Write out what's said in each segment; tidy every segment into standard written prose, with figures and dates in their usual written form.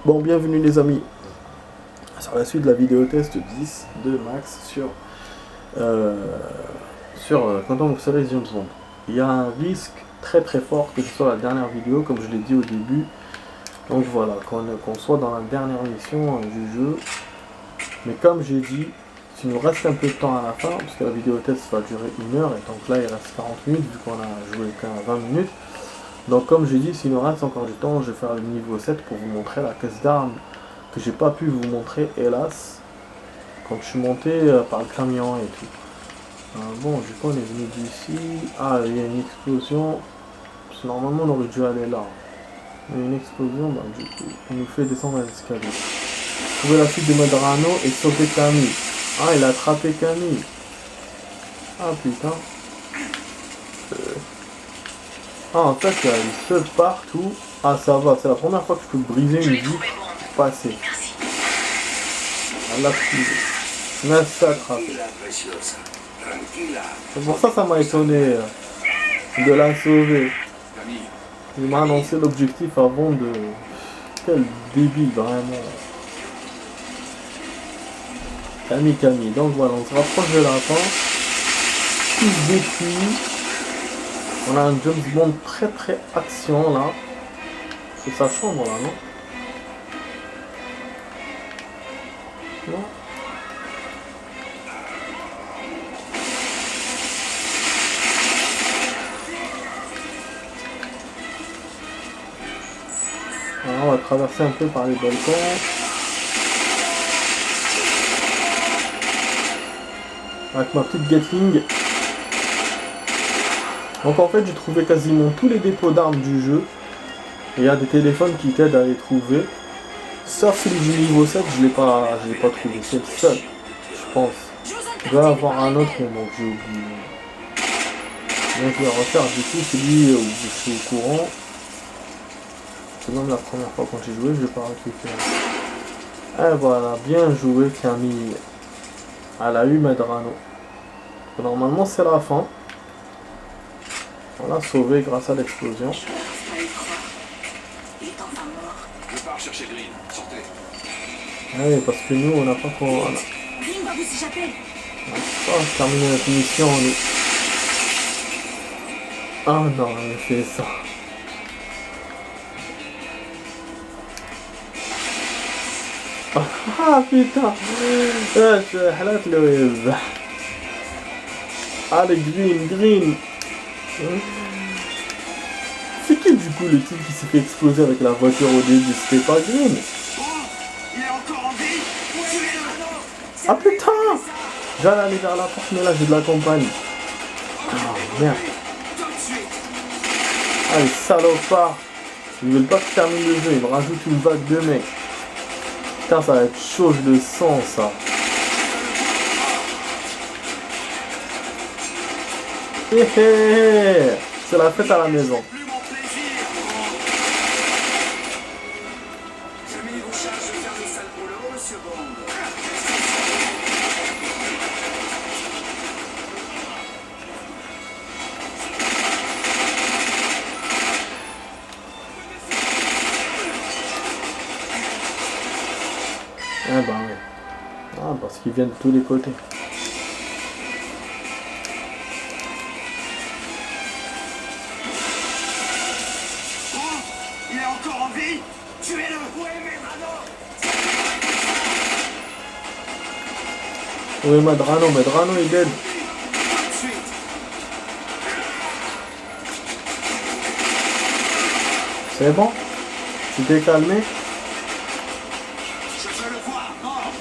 Bon, bienvenue les amis sur la suite de la vidéo test 10 de Max sur Quantum of Solace James Bond. Il y a un risque très fort que ce soit la dernière vidéo, comme je l'ai dit au début. Donc voilà, qu'on soit dans la dernière mission du jeu. Mais comme j'ai dit, s'il nous reste un peu de temps à la fin, parce que la vidéo test va durer 1 heure, et donc là il reste 40 minutes, vu qu'on a joué qu'à 20 minutes. Donc comme j'ai dit, s'il nous reste encore du temps, je vais faire le niveau 7 pour vous montrer la caisse d'armes que j'ai pas pu vous montrer, hélas, quand je suis monté par le camion et tout. Bon, du coup on est venu d'ici. Ah, il y a une explosion. Parce que normalement on aurait dû aller là. Mais une explosion, bah du coup, on nous fait descendre les escaliers. Trouver la suite de Medrano et sauver Camille. Ah, il a attrapé Camille. Ah putain. Ah, en fait, il y a des feux partout. Ah, ça va, c'est la première fois que je peux briser une vitre pour passer. Elle l'a prise. Merci à attraper. C'est pour ça que ça m'a étonné de la sauver. Il m'a annoncé l'objectif avant de... Quel débile, vraiment. Camille. Donc voilà, on se rapproche de la fin. Tout se détruit. On a un James Bond très action là. C'est sa chambre là, non? Non? Alors, on va traverser un peu par les balcons. Avec ma petite Gatling. Donc en fait j'ai trouvé quasiment tous les dépôts d'armes du jeu. Et il y a des téléphones qui t'aident à les trouver. Sauf celui du niveau 7, je l'ai pas trouvé. C'est le seul, je pense. Je dois avoir un autre mais donc j'ai oublié. Donc je vais refaire du coup celui où je suis au courant. C'est même la première fois quand j'ai joué, je vais pas récupérer. Et voilà, bien joué Camille. Elle a eu Medrano. Normalement c'est la fin. On l'a sauvé grâce à l'explosion. Je pars chercher Green, sortez. Oui, parce que nous on n'a pas qu'on. Green va vous échapper. On n'a pas terminé notre mission. Nous. Ah non, elle fait ça. Ah putain. حلقت له. Allez, Green. C'est qui du coup le type qui s'est fait exploser avec la voiture au début? C'était pas Green? Oh, il est encore en vie. Ah putain! J'allais aller vers la porte mais là j'ai de la compagnie. Ah merde. Ah les salopards. Ils veulent pas que je termine le jeu, ils me rajoutent une vague de mecs. Putain ça va être chaud, je le sens ça. C'est la fête à la maison. Ah bah oui. Ah parce qu'ils viennent de tous les côtés. Il est encore en vie. Tuez-le. Oui Medrano est dead. C'est bon? Tu t'es calmé? Je veux le voir mort.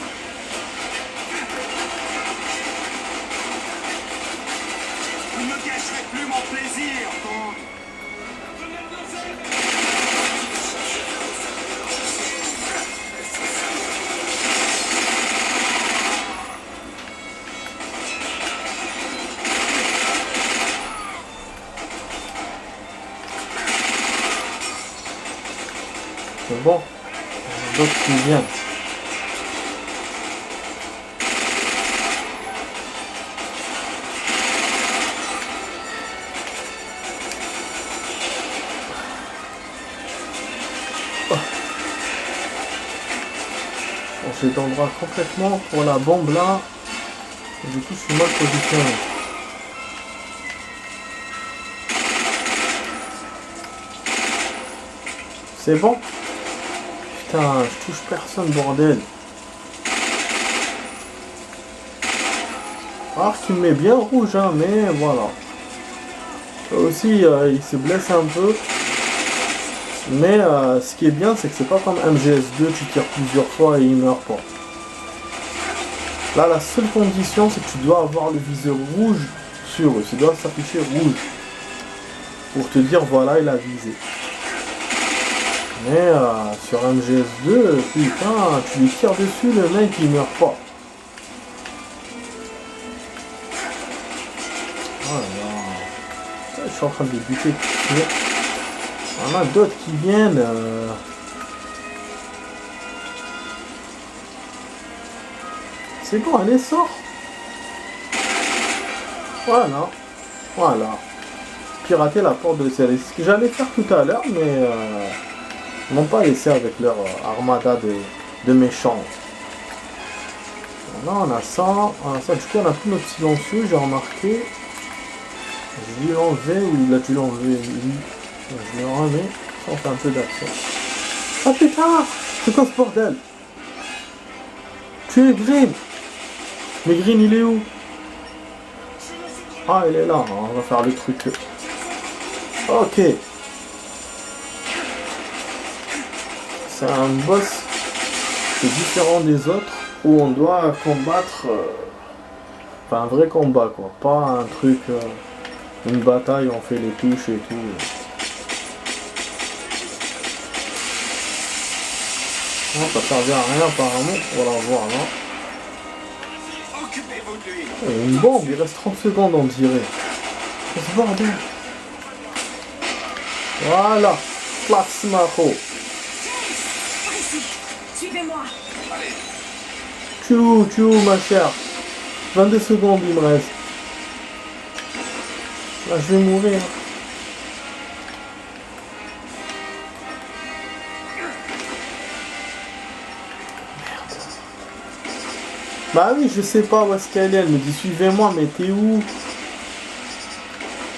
Vous ne me gâcherez plus mon plaisir, Bond. C'est bon. D'autres qui viennent. On se tendra complètement pour la bombe là. Et du coup, je suis mal positionné. C'est bon? Putain, je touche personne, bordel. Alors qu'il met bien rouge, hein, mais voilà. Aussi, il se blesse un peu. Mais ce qui est bien, c'est que c'est pas comme MGS2, tu tires plusieurs fois et il meurt pas. Là, la seule condition, c'est que tu dois avoir le viseur rouge sur eux. Ça doit s'afficher rouge. Pour te dire, voilà, il a visé. Mais sur MGS2, putain, tu lui tires dessus, le mec, il meurt pas. Voilà. Je suis en train de les buter. Il y en a d'autres qui viennent. C'est bon, allez, sort. Voilà. Voilà. Pirater la porte de série. C'est ce que j'allais faire tout à l'heure, mais ils m'ont pas laissé avec leur armada de méchants. Là, on a ça. On a ça. Du coup, on a plus notre silencieux, j'ai remarqué. Je l'ai enlevé ou il a dû l'enlever? Je le remets. Ça, on fait un peu d'action. Oh putain! C'est quoi ce bordel? Tu es Green! Mais Green, il est où? Ah, il est là. On va faire le truc. Ok. C'est un boss qui est différent des autres où on doit combattre. Enfin, un vrai combat, quoi. Pas un truc. Une bataille, on fait les touches et tout. Non, ça servait à rien apparemment. On va la voir là. Occupez-vous de lui. Oh, une bombe, il reste 30 secondes on dirait. C'est ce bordel. Voilà. Plasma Ho. Par ici. Suivez-moi. Tu es où ma chère? 22 secondes il me reste. Là je vais mourir. Bah oui, je sais pas où est-ce qu'elle est. Elle me dit suivez-moi, mais t'es où?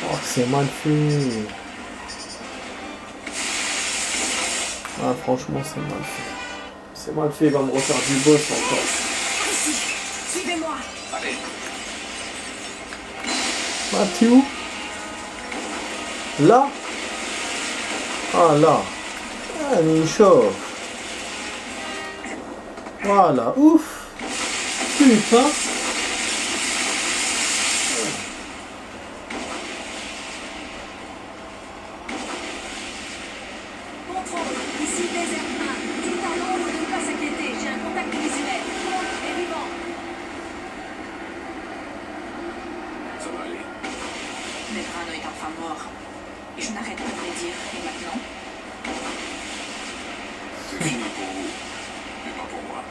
Oh, c'est mal fait. Ah, franchement, c'est mal fait. C'est mal fait, il va me refaire du boss encore. Par ici. Suivez-moi. Ah, t'es où? Là? Ah, là. Ah, mais il chauffe. Voilà, ouf. Putain. Contrôle. Ici désert 1. Dites à l'ombre de ne pas s'inquiéter. J'ai un contact visuel. L'ombre est vivant. Ça va aller. Medrano est enfin mort. Et je n'arrête pas de le dire. Et maintenant? C'est fini pour vous. Mais pas pour moi.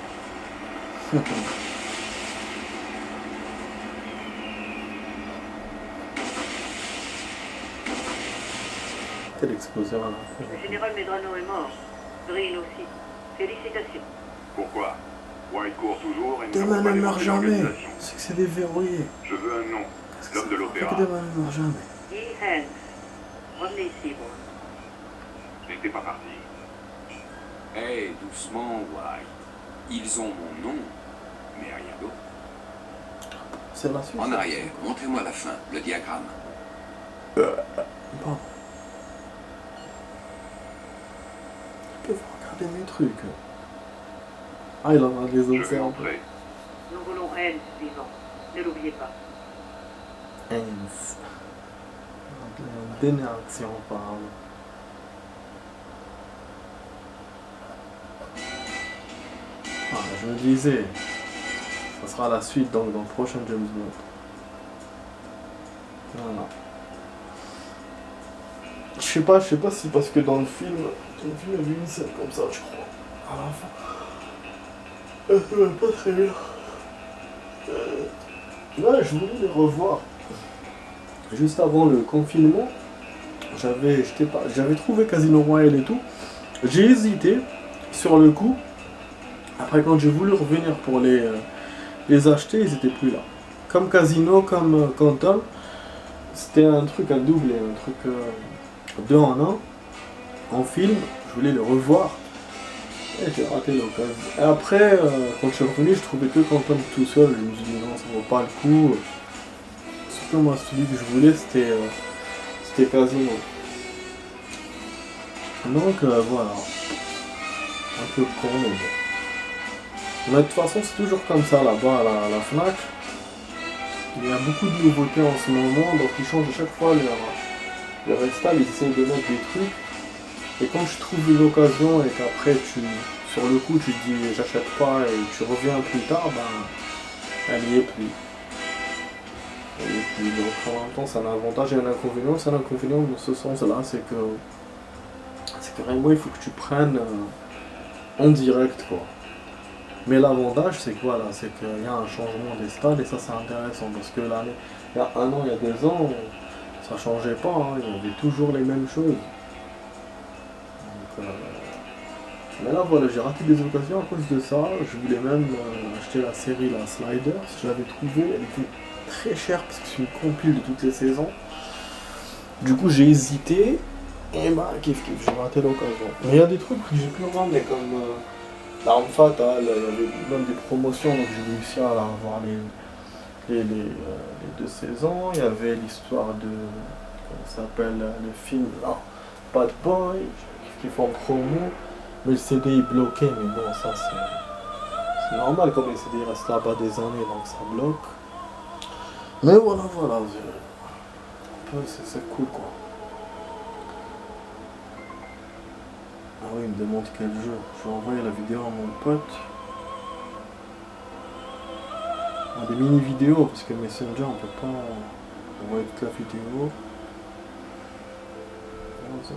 Quel exposeur là. Le général Medrano est mort. Green aussi. Félicitations. Pourquoi? White court toujours et nous Demain n'avons pas ne les meurt moyens jamais. d'organisation. C'est que c'est déverrouillé. Je veux un nom. L'homme de Fait l'opéra. que demain ne meurt jamais. Guy Hanks. Revenez ici, bon. Je n'étais pas parti. Hey, doucement, White. Ils ont mon nom, mais rien d'autre. C'est la suite. En arrière, montrez-moi la fin, le diagramme. Bon. Ils peuvent regarder mes trucs. Ah, il en a des Je vais observes. entrer. Nous voulons Hanks vivant. Ne l'oubliez pas. Hens. D'énergie, on parle. Ah, je me disais, ça sera la suite donc dans le prochain James Bond. Voilà. Je sais pas si c'est parce que dans le film il y avait une scène comme ça, je crois. À la fin. Pas très bien. Là, je voulais les revoir. Juste avant le confinement, j'avais trouvé Casino Royale et tout. J'ai hésité sur le coup. Après, quand j'ai voulu revenir pour les acheter, ils étaient plus là. Comme Casino, comme Quantum, c'était un truc à doubler, un truc 2 en 1. En film, je voulais le revoir. Et j'ai raté l'occasion. Et après, quand je suis revenu, je trouvais que Quantum tout seul. Je me suis dit non, ça vaut pas le coup. Surtout moi, celui que je voulais, c'était Casino. Donc voilà. Un peu con, mais bon. Mais de toute façon, c'est toujours comme ça là-bas à la Fnac. Il y a beaucoup de nouveautés en ce moment, donc ils changent à chaque fois leur install, ils essayent de mettre des trucs. Et quand tu trouves une occasion et qu'après sur le coup tu te dis j'achète pas et tu reviens plus tard, ben elle n'y est plus. Elle y est plus. Donc en même temps c'est un avantage et un inconvénient. C'est un inconvénient dans ce sens-là, c'est que vraiment il faut que tu prennes en direct quoi. Mais l'avantage c'est que voilà, c'est qu'il y a un changement d'install et ça c'est intéressant parce que l'année, il y a 1 an, il y a 2 ans, ça changeait pas, hein, il y avait toujours les mêmes choses. Donc, mais là voilà, j'ai raté des occasions à cause de ça. Je voulais même acheter la série la Sliders, je l'avais trouvée, elle était très chère parce que c'est une compile de toutes les saisons. Du coup j'ai hésité et bah kiff, j'ai raté l'occasion. Mais il y a des trucs que j'ai pu ramener comme l'arme fatale, il y avait même des promotions, donc j'ai réussi à avoir les 2 saisons. Il y avait l'histoire de, comment ça s'appelle, le film là, Bad Boy, qui font promo, mais le CD est bloqué, mais bon, ça c'est normal, comme les CD restent là-bas des années, donc ça bloque. Mais voilà, c'est cool quoi. Ah oui, il me demande quel jeu. Je vais envoyer la vidéo à mon pote. Des mini-vidéos, parce que Messenger, on peut pas envoyer toute la vidéo. 007.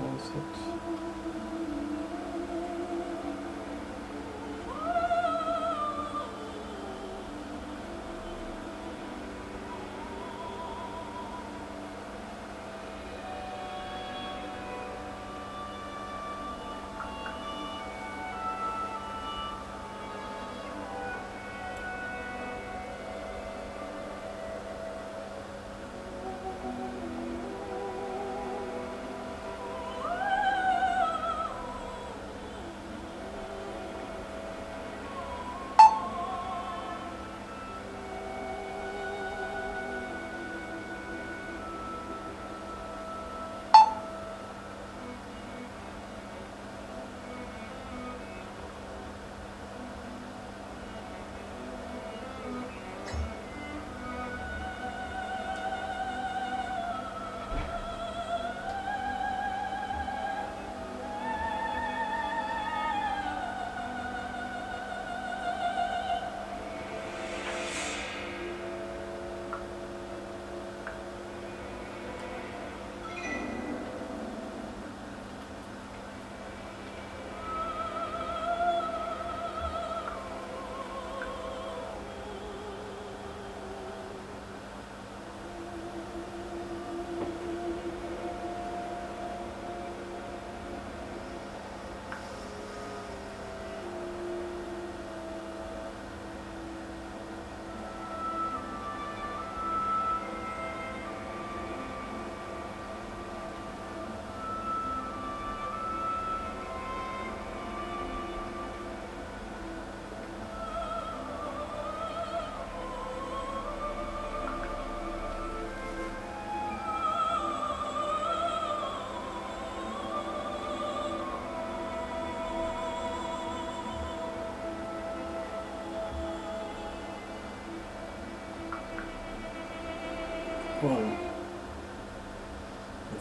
Voilà. En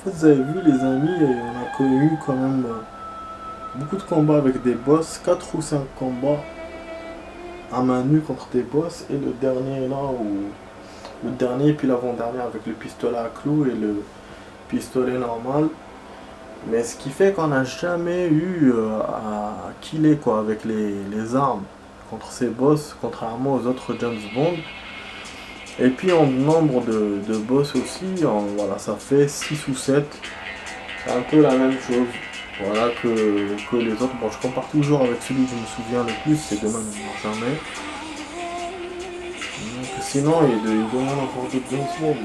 fait, vous avez vu les amis, on a connu quand même beaucoup de combats avec des boss, 4 ou 5 combats à main nue contre des boss, et le dernier là, le dernier puis l'avant-dernier avec le pistolet à clous et le pistolet normal. Mais ce qui fait qu'on n'a jamais eu à killer quoi avec les armes contre ces boss, contrairement aux autres James Bond. Et puis en nombre de boss aussi, voilà, ça fait 6 ou 7. C'est un peu la même chose. Voilà que les autres. Bon, je compare toujours avec celui que je me souviens le plus, c'est Demain ne meurt jamais. Donc, sinon, il demande encore d'autres James Bond.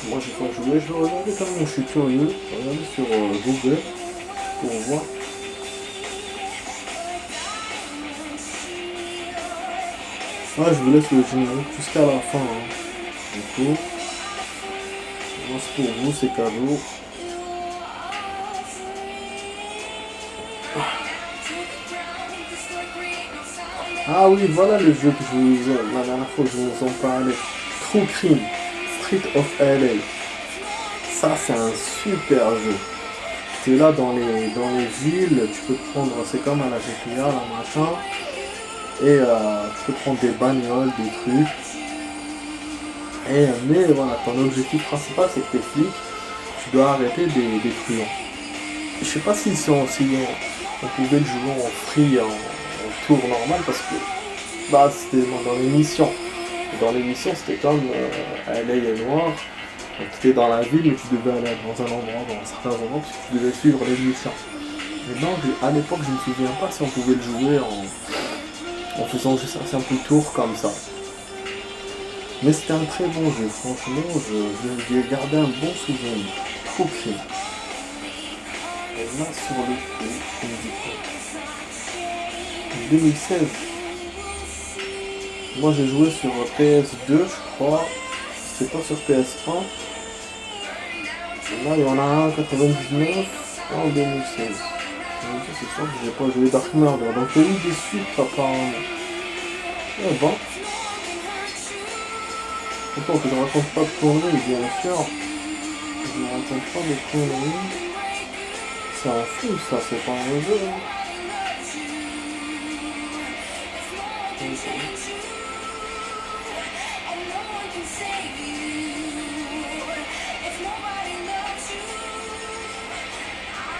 Moi, j'ai pas joué, je vais regarder quand même, je suis curieux. Je vais regarder sur Google pour voir. Ah, je vous laisse le générique jusqu'à la fin. Hein. Du coup, moi, c'est pour vous, c'est cadeau. Ah oui, voilà le jeu que je vous ai, la dernière fois que je vous en parlais. True Crime, Street of LA. Ça, c'est un super jeu. Tu es là dans les villes, tu peux te prendre, c'est comme à la GTA, là, machin. Et tu peux prendre des bagnoles, des trucs. Mais voilà, ton objectif principal, c'est que t'es flic. Tu dois arrêter des truands. Je sais pas si on pouvait le jouer en free, en tour normal, parce que bah, c'était dans l'émission. Dans l'émission, c'était comme LA est noir. Donc tu étais dans la ville, mais tu devais aller dans un endroit, dans certains endroits, parce que tu devais suivre l'émission. Mais non, à l'époque, je ne me souviens pas si on pouvait le jouer en faisant juste un simple tour comme ça. Mais c'était un très bon jeu, franchement, j'ai gardé un bon souvenir. Trop clean. Et là, sur le coup, on me dit quoi ? 2016. Moi, j'ai joué sur PS2, je crois. C'était pas sur PS1. Et là, il y en a un en 99 en 2016. C'est sûr que j'ai pas joué Dark Murder. Donc, il y a eu des suites apparemment. Et bon. Autant que je raconte pas de conneries, bien sûr. Je ne raconte pas de conneries. C'est un film, ça, c'est pas un jeu. Hein.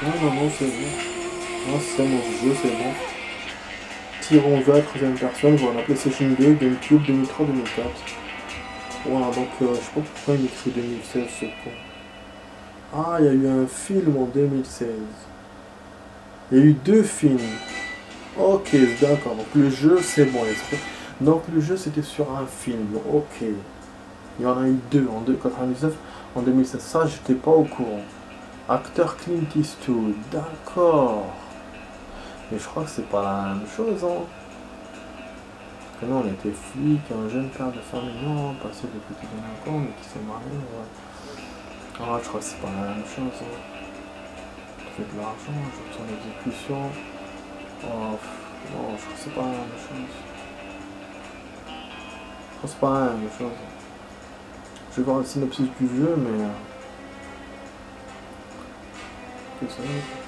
Non, c'est bon. Non, c'est mon jeu, c'est bon. Tirons vers la troisième personne, voilà, PlayStation 2, GameCube, 2003, 2004. Voilà, donc je sais pas pourquoi il écrit 2016 ce con. Ah, il y a eu un film en 2016. Il y a eu 2 films. Ok, d'accord. Donc le jeu, c'est bon. Donc le jeu, c'était sur un film. Ok. Il y en a eu 2 en 1999, en 2016. Ça, j'étais pas au courant. Acteur Clint Eastwood. D'accord. Mais je crois que c'est pas la même chose, hein. Parce que nous, on était flic, un jeune père de famille, non, passé de petit délinquant, mais qui s'est marié, ouais. Ah, je crois que c'est pas la même chose, hein. Tu fais de l'argent, j'obtiens l'exécution. Oh, non, je crois que c'est pas la même chose. Je crois que c'est pas la même chose. Je vais voir le synopsis du jeu, mais... Qu'est-ce que c'est ?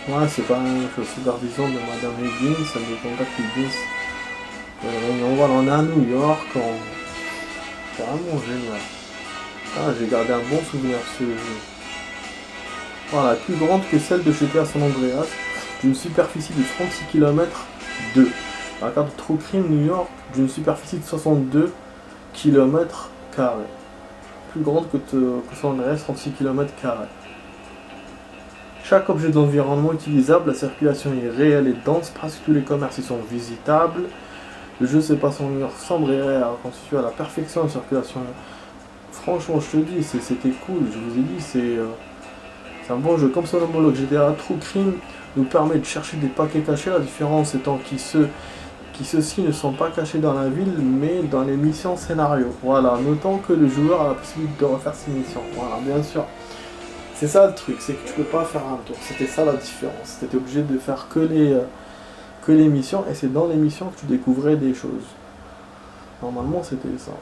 Ouais, c'est pas la même chose. Supervision de Madame Higgins, ça me contacte Higgins. Voilà, on est à New York, c'est vraiment génial. Ah, j'ai gardé un bon souvenir de ce jeu. Voilà, plus grande que celle de GTA San Andreas, d'une superficie de 36 km, la carte de True Crime New York, d'une superficie de 62 km². Plus grande que San Andreas, 36 km². Chaque objet d'environnement utilisable, la circulation est réelle et dense, presque tous les commerces y sont visitables. Le jeu se passe en New York sombre et réel, constitué à la perfection de circulation. Franchement, je te dis, c'était cool, je vous ai dit, c'est un bon jeu. Comme son homologue GTA, True Crime nous permet de chercher des paquets cachés, la différence étant que ceux-ci ne sont pas cachés dans la ville, mais dans les missions scénario. Voilà, notons que le joueur a la possibilité de refaire ses missions. Voilà, bien sûr. C'est ça le truc, c'est que tu peux pas faire un tour. C'était ça la différence. Tu étais obligé de faire que les missions, et c'est dans les missions que tu découvrais des choses. Normalement, c'était ça.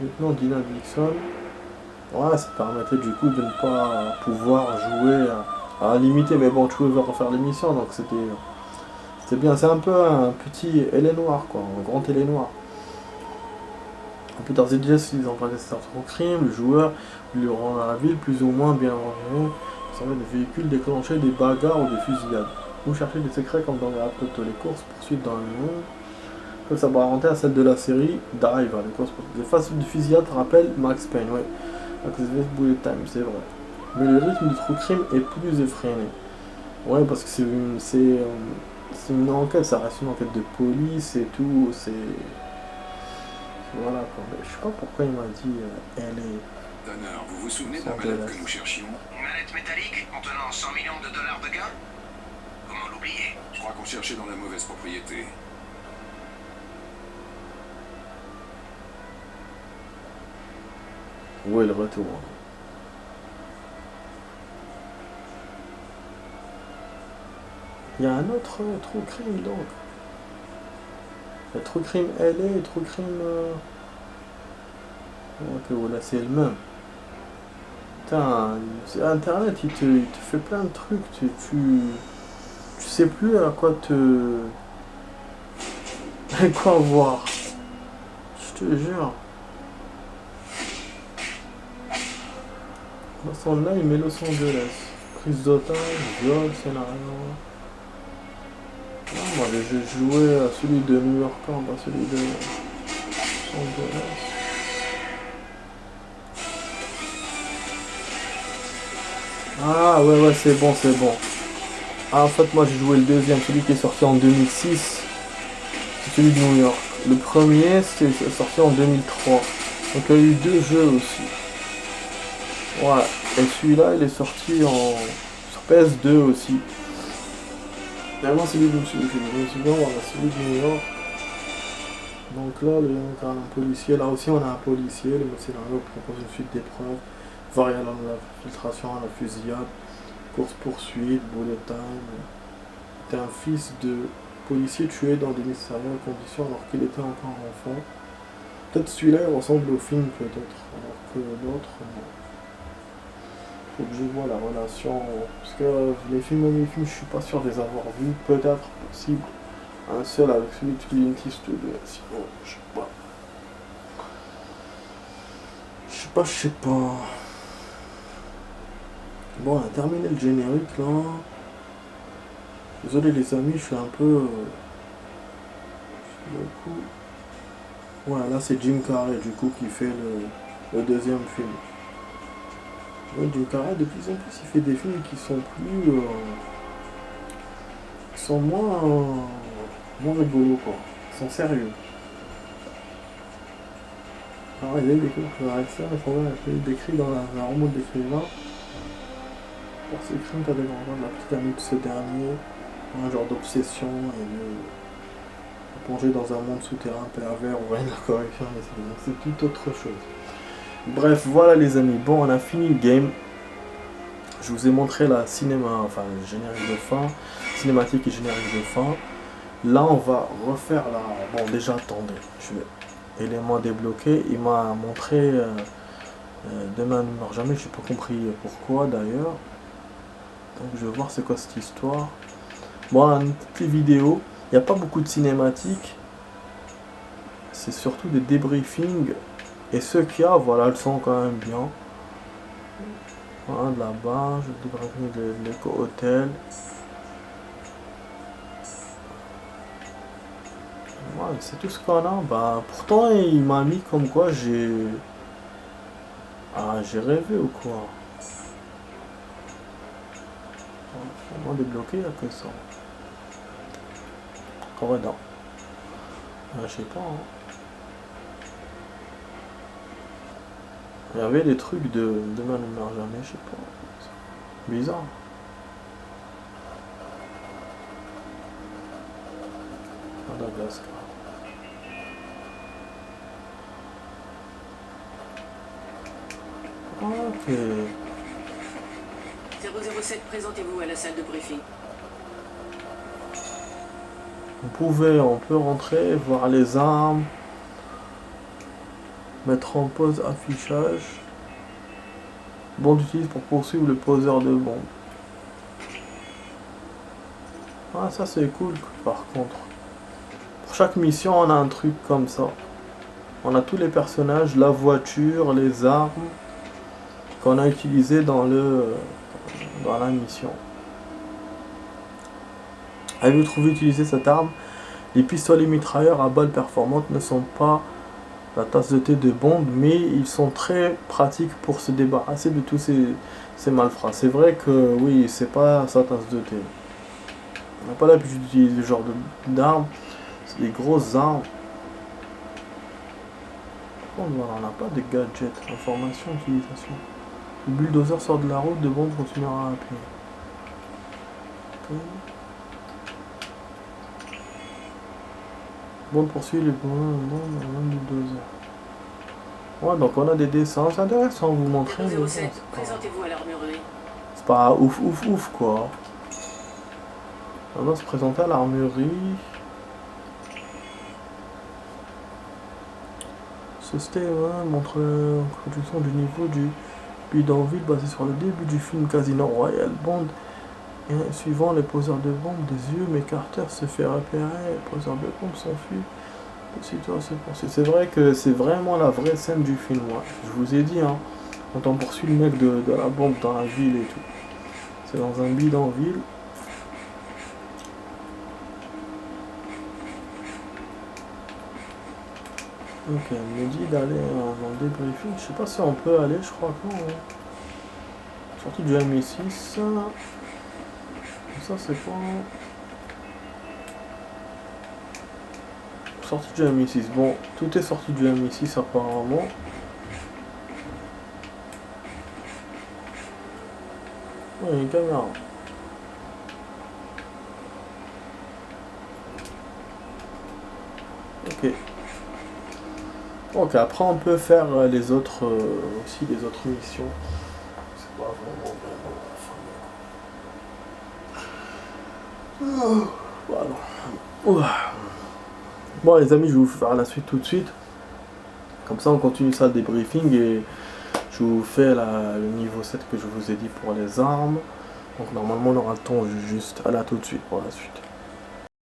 Lieutenant Dylan Nixon. Ouais, ça permettait du coup de ne pas pouvoir jouer à la limiter, mais bon, tu pouvais refaire les missions, donc c'était bien. C'est un peu un petit L.A. noir, quoi, un grand L.A. noir. Plus tard, ZGS, ils ont parlé de True Crime, le joueur lui rend la ville plus ou moins bien rangée. Ça va des véhicules déclencher des bagarres ou des fusillades. Ou chercher des secrets comme dans les Raptoto, les courses poursuites dans le monde. Peuvent s'apparenter à celle de la série Drive, les courses poursuites. Les phases de fusillade rappellent Max Payne, ouais. Bullet Time, c'est vrai. Mais le rythme du True Crime est plus effréné. Ouais, parce que c'est une enquête, ça reste une enquête de police et tout, c'est... Voilà quoi. Je sais pas pourquoi il m'a dit elle est... Donner, vous vous souvenez de la Sans mallette glace. que nous cherchions? Une mallette métallique contenant 100 millions de dollars de gains? Comment l'oublier? Je crois qu'on cherchait dans la mauvaise propriété. Où est le retour? Il y a un autre True Crime donc. Le True Crime LA et True Crime... Ok, voilà, c'est le même. Putain, Internet, il te fait plein de trucs. Tu sais plus à quoi te... à quoi voir. Je te jure. Dans son là, il met Los Angeles. Prise d'otage, viol, scénario. Non, moi j'ai joué à celui de New York, pas celui de Los Angeles. Ah ouais, c'est bon, c'est bon. Ah, en fait, moi j'ai joué le deuxième, celui qui est sorti en 2006. C'est celui de New York. Le premier, c'est sorti en 2003. Donc il y a eu deux jeux aussi. Ouais, et celui-là, il est sorti sur PS2 aussi. Vraiment, celui de celui de New York. Donc là, on a un policier. Là aussi, on a un policier. Le scénario propose une suite d'épreuves variant dans la filtration à la fusillade, course-poursuite, bullet time. T'es un fils de policier tué dans des mystérieuses conditions alors qu'il était encore enfant. Peut-être celui-là, il ressemble au film, peut-être, alors que l'autre, non. Faut que je vois la relation, parce que les films, je suis pas sûr de les avoir vus, peut-être possible un seul avec celui de Clint Eastwood, sinon je sais pas. Bon, on a terminé le générique là. Désolé les amis, je suis un peu... Ouais, là c'est Jim Carrey du coup qui fait le deuxième film. Ouais, Jim Carrey, de plus en plus, il fait des films qui sont plus... qui sont moins rigolos, quoi. Ils sont sérieux. Alors, il y a des trucs ça, il faut voir décrit dans la roman d'écrivain. Pour ces crimes, t'as des grands de la petite amie de ce dernier, un genre d'obsession et de plonger dans un monde souterrain pervers ou rien de la correction, c'est tout autre chose. Bref, voilà les amis, bon, on a fini le game. Je vous ai montré la le générique de fin, cinématique et générique de fin. Là, on va refaire la... Bon, déjà, attendez, élément débloqué, il m'a montré Demain ne meurt jamais, j'ai pas compris pourquoi d'ailleurs. Donc je vais voir c'est quoi cette histoire. Bon, une petite vidéo, il n'y a pas beaucoup de cinématiques, c'est surtout des débriefings, et ceux qu'il y a, voilà, elles sont quand même bien. Voilà, de là-bas, je débriefing de l'éco-hôtel. Ouais, c'est tout ce qu'on a. Bah, pourtant, il m'a mis comme quoi j'ai... Ah, j'ai rêvé ou quoi? Vraiment débloqué, il n'y a que ça. Corridor. Je sais pas. Hein. Il y avait des trucs de Demain ne meurt jamais, je sais pas. Bizarre. Madagascar. Ok. 007, présentez-vous à la salle de briefing. On peut rentrer, voir les armes, mettre en pause affichage. Bond utilise pour poursuivre le poseur de bombes. Ah, ça c'est cool par contre. Pour chaque mission, on a un truc comme ça. On a tous les personnages, la voiture, les armes qu'on a utilisées dans la mission. Avez-vous trouvé utiliser cette arme? Les pistolets mitrailleurs à balles performantes ne sont pas la tasse de thé de Bond, mais ils sont très pratiques pour se débarrasser de tous ces malfrats. C'est vrai que oui, c'est pas sa tasse de thé. On n'a pas l'habitude d'utiliser ce genre d'armes. C'est des grosses armes. Par contre, voilà, on n'a pas de gadgets. Information, utilisation. Le bulldozer sort de la route, de Bond continuera à appuyer. Okay. Bond poursuit le bulldozer. Ouais, donc on a des dessins. C'est intéressant de vous montrer. Mais bon, présentez-vous à l'armurerie. c'est pas ouf ouf ouf quoi. On va se présenter à l'armurerie. Ce style montre l'introduction du niveau du bidonville basé sur le début du film Casino Royale. Bond et suivant les poseurs de bombes des yeux, mais Carter se fait repérer, les poseurs de bombes s'enfuient. C'est vrai que c'est vraiment la vraie scène du film. Ouais. Je vous ai dit, hein, quand on poursuit le mec de la bombe dans la ville et tout. C'est dans un bidonville. Ok, elle me dit d'aller dans le débriefing. Je sais pas si on peut aller, je crois que non. Hein. Sortie du MI6. Ça c'est quoi? Sortie du MI6. Bon, tout est sorti du MI6 apparemment. Ouais, il y a une caméra. Ok. Donc après on peut faire les autres aussi les autres missions. C'est pas vraiment voilà. Bon les amis, je vais vous faire la suite tout de suite. Comme ça on continue ça le débriefing et je vous fais le niveau 7 que je vous ai dit pour les armes. Donc normalement on aura le temps juste à là tout de suite pour la suite.